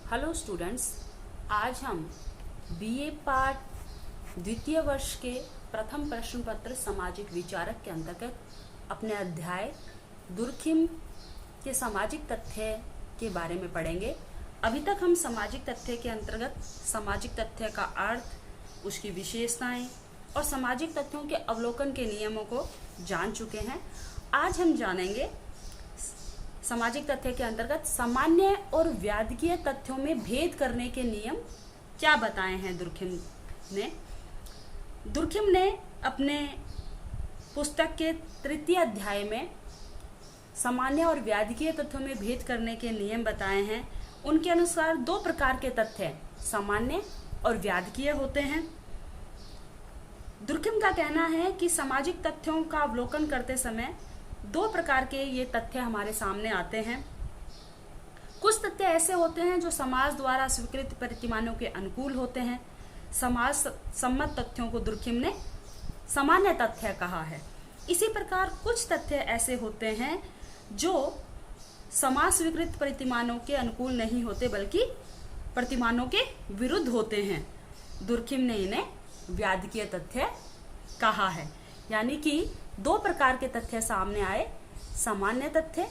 Hello students, आज हम BA part द्वितीय वर्ष के प्रथम प्रश्न पत्र सामाजिक विचारक के अंतर्गत अपने अध्याय दुर्खिम के सामाजिक तथ्य के बारे में पढ़ेंगे। अभी तक हम सामाजिक तथ्य के अंतर्गत सामाजिक तथ्य का अर्थ, उसकी विशेषताएं और सामाजिक तथ्यों के अवलोकन के नियमों को जान चुके हैं। आज हम जानेंगे सामाजिक तथ्य के अंतर्गत सामान्य और व्यादकीय तथ्यों में भेद करने के नियम क्या बताए हैं दुर्खिम ने अपने पुस्तक के तृतीय अध्याय में सामान्य और व्यादकीय तथ्यों में भेद करने के नियम बताए हैं। उनके अनुसार दो प्रकार के तथ्य सामान्य और व्यादकीय होते हैं। दुर्खिम का कहना है कि सामाजिक तथ्यों का अवलोकन करते समय दो प्रकार के ये तथ्य हमारे सामने आते हैं। कुछ तथ्य ऐसे होते हैं जो समाज द्वारा स्वीकृत प्रतिमानों के अनुकूल होते हैं। समाज सम्मत तथ्यों को दुर्खिम ने सामान्य तथ्य कहा है। इसी प्रकार कुछ तथ्य ऐसे होते हैं जो समाज स्वीकृत प्रतिमानों के अनुकूल नहीं होते बल्कि प्रतिमानों के विरुद्ध होते हैं। दुर्खिम ने इन्हें व्यादकीय तथ्य कहा है। यानी कि दो प्रकार के तथ्य सामने आए, सामान्य तथ्य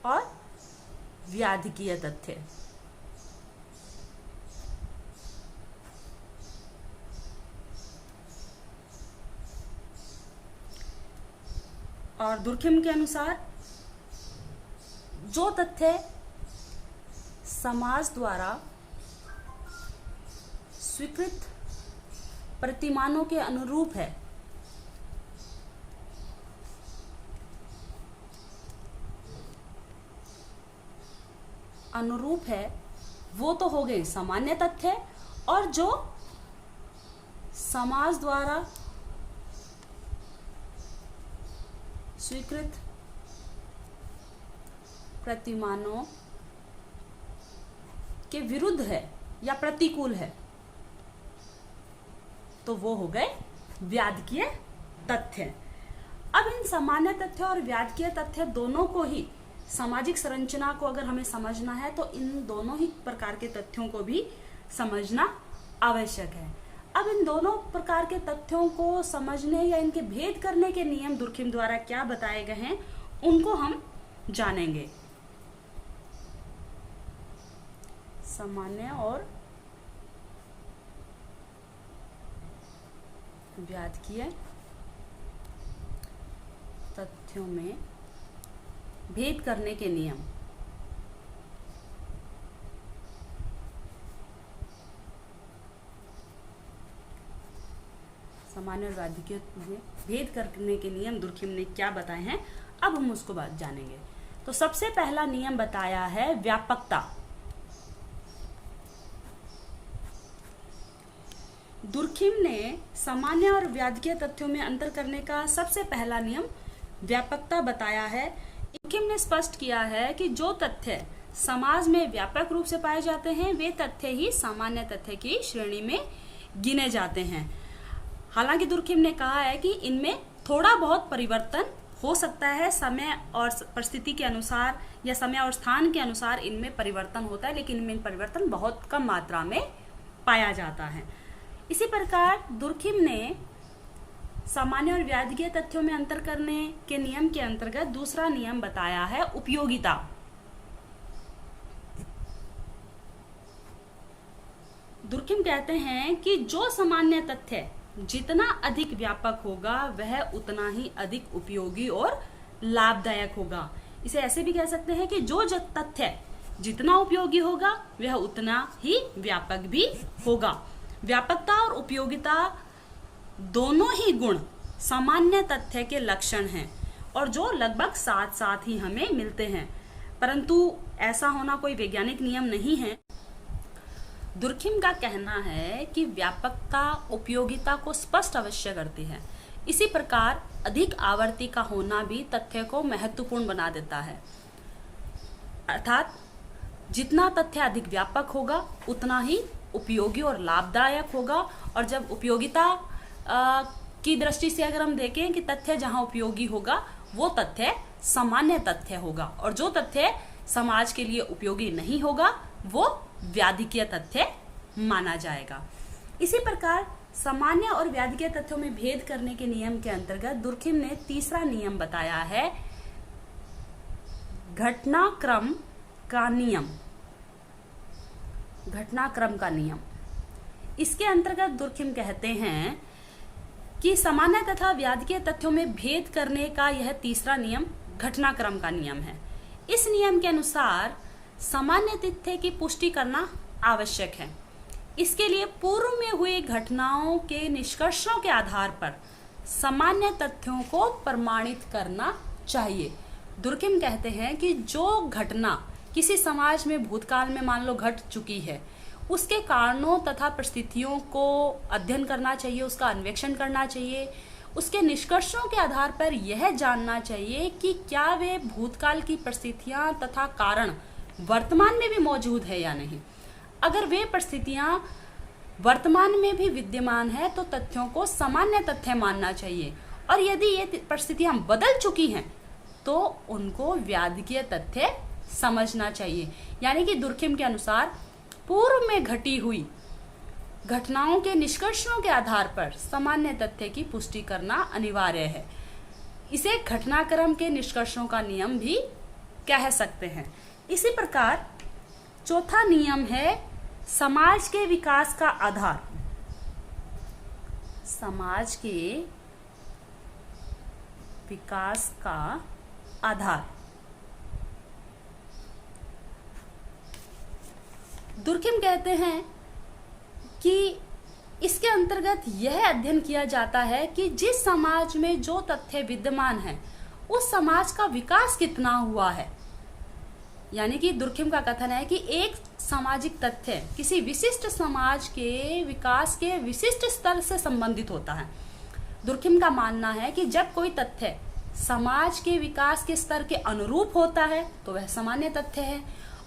और व्यादकीय तथ्य। और दुर्खिम के अनुसार जो तथ्य समाज द्वारा स्वीकृत प्रतिमानों के अनुरूप है, वो तो हो गए सामान्य तथ्य। और जो समाज द्वारा स्वीकृत प्रतिमानों के विरुद्ध है या प्रतिकूल है, तो वो हो गए व्यादकीय तथ्य। अब इन सामान्य तथ्य और व्यादकीय तथ्य दोनों को ही, सामाजिक संरचना को अगर हमें समझना है तो इन दोनों ही प्रकार के तथ्यों को भी समझना आवश्यक है। अब इन दोनों प्रकार के तथ्यों को समझने या इनके भेद करने के नियम दुर्खिम द्वारा क्या बताए गए हैं, उनको हम जानेंगे। सामान्य और व्यादकीय तथ्यों में भेद करने के नियम। सामान्य और व्यादकीय में भेद करने के नियम दुर्खिम ने क्या बताए हैं, अब हम उसको बात जानेंगे। तो सबसे पहला नियम बताया है व्यापकता। दुर्खिम ने सामान्य और व्यादकीय तथ्यों में अंतर करने का सबसे पहला नियम व्यापकता बताया है। दुर्खिम ने स्पष्ट किया है कि जो तथ्य समाज में व्यापक रूप से पाए जाते हैं वे तथ्य ही सामान्य तथ्य की श्रेणी में गिने जाते हैं। हालांकि दुर्खिम ने कहा है कि इनमें थोड़ा बहुत परिवर्तन हो सकता है, समय और परिस्थिति के अनुसार या समय और स्थान के अनुसार इनमें परिवर्तन होता है, लेकिन इनमें परिवर्तन बहुत कम मात्रा में पाया जाता है। इसी प्रकार दुर्खिम ने सामान्य और व्यादकीय तथ्यों में अंतर करने के नियम के अंतर्गत दूसरा नियम बताया है उपयोगिता। दुर्खिम कहते हैं कि जो सामान्य तथ्य जितना अधिक व्यापक होगा वह उतना ही अधिक उपयोगी और लाभदायक होगा। इसे ऐसे भी कह सकते हैं कि जो तथ्य जितना उपयोगी होगा वह उतना ही व्यापक भी होगा। व्यापकता और उपयोगिता दोनों ही गुण सामान्य तथ्य के लक्षण हैं और जो लगभग साथ साथ ही हमें मिलते हैं, परंतु ऐसा होना कोई वैज्ञानिक नियम नहीं है। दुर्खिम का कहना है कि व्यापकता उपयोगिता को स्पष्ट अवश्य करती है। इसी प्रकार अधिक आवर्ती का होना भी तथ्य को महत्वपूर्ण बना देता है। अर्थात जितना तथ्य अधिक व्यापक होगा उतना ही उपयोगी और लाभदायक होगा। और जब उपयोगिता की दृष्टि से अगर हम देखें कि तथ्य जहां उपयोगी होगा वो तथ्य सामान्य तथ्य होगा, और जो तथ्य समाज के लिए उपयोगी नहीं होगा वो व्याधिकीय तथ्य माना जाएगा। इसी प्रकार सामान्य और व्याधिकीय तथ्यों में भेद करने के नियम के अंतर्गत दुर्खिम ने तीसरा नियम बताया है, घटनाक्रम का नियम। घटनाक्रम का नियम, इसके अंतर्गत दुर्खिम कहते हैं कि सामान्य तथा व्याधिकीय तथ्यों में भेद करने का यह तीसरा नियम घटनाक्रम का नियम है। इस नियम के अनुसार सामान्य तथ्य की पुष्टि करना आवश्यक है। इसके लिए पूर्व में हुई घटनाओं के निष्कर्षों के आधार पर सामान्य तथ्यों को प्रमाणित करना चाहिए। दुर्खिम कहते हैं कि जो घटना किसी समाज में भूतकाल में मान लो घट चुकी है, उसके कारणों तथा परिस्थितियों को अध्ययन करना चाहिए, उसका अन्वेषण करना चाहिए। उसके निष्कर्षों के आधार पर यह जानना चाहिए कि क्या वे भूतकाल की परिस्थितियां तथा कारण वर्तमान में भी मौजूद है या नहीं। अगर वे परिस्थितियां वर्तमान में भी विद्यमान है तो तथ्यों को सामान्य तथ्य मानना चाहिए, और यदि ये परिस्थितियां बदल चुकी हैं तो उनको व्याधिकीय तथ्य समझना चाहिए। यानी कि दुर्खिम के अनुसार पूर्व में घटी हुई घटनाओं के निष्कर्षों के आधार पर सामान्य तथ्य की पुष्टि करना अनिवार्य है। इसे घटनाक्रम के निष्कर्षों का नियम भी कह सकते हैं। इसी प्रकार चौथा नियम है समाज के विकास का आधार। समाज के विकास का आधार। दुर्खिम कहते हैं कि इसके अंतर्गत यह अध्ययन किया जाता है कि जिस समाज में जो तथ्य विद्यमान है उस समाज का विकास कितना हुआ है। यानी कि दुर्खिम का कथन है कि एक सामाजिक तथ्य किसी विशिष्ट समाज के विकास के विशिष्ट स्तर से संबंधित होता है। दुर्खिम का मानना है कि जब कोई तथ्य समाज के विकास के स्तर के अनुरूप होता है तो वह सामान्य तथ्य है,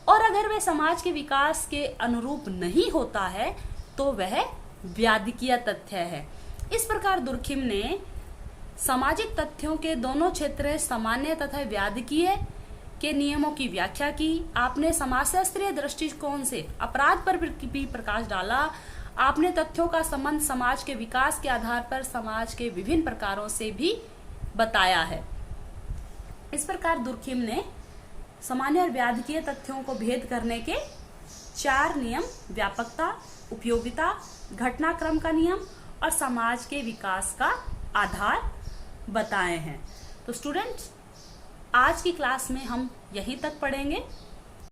और अगर वह समाज के विकास के अनुरूप नहीं होता है तो वह व्याधिकीय तथ्य है। इस प्रकार दुर्खिम ने सामाजिक तथ्यों के दोनों क्षेत्र सामान्य तथा व्याधिकीय के नियमों की व्याख्या की। आपने समाजशास्त्रीय दृष्टिकोण से अपराध पर भी प्रकाश डाला। आपने तथ्यों का संबंध समाज के विकास के आधार पर समाज के विभिन्न प्रकारों से भी बताया है। इस प्रकार दुर्खिम ने सामान्य और व्याधिकीय तथ्यों को भेद करने के 4 नियम, व्यापकता, उपयोगिता, घटनाक्रम का नियम और समाज के विकास का आधार बताए हैं। तो स्टूडेंट्स, आज की क्लास में हम यहीं तक पढ़ेंगे।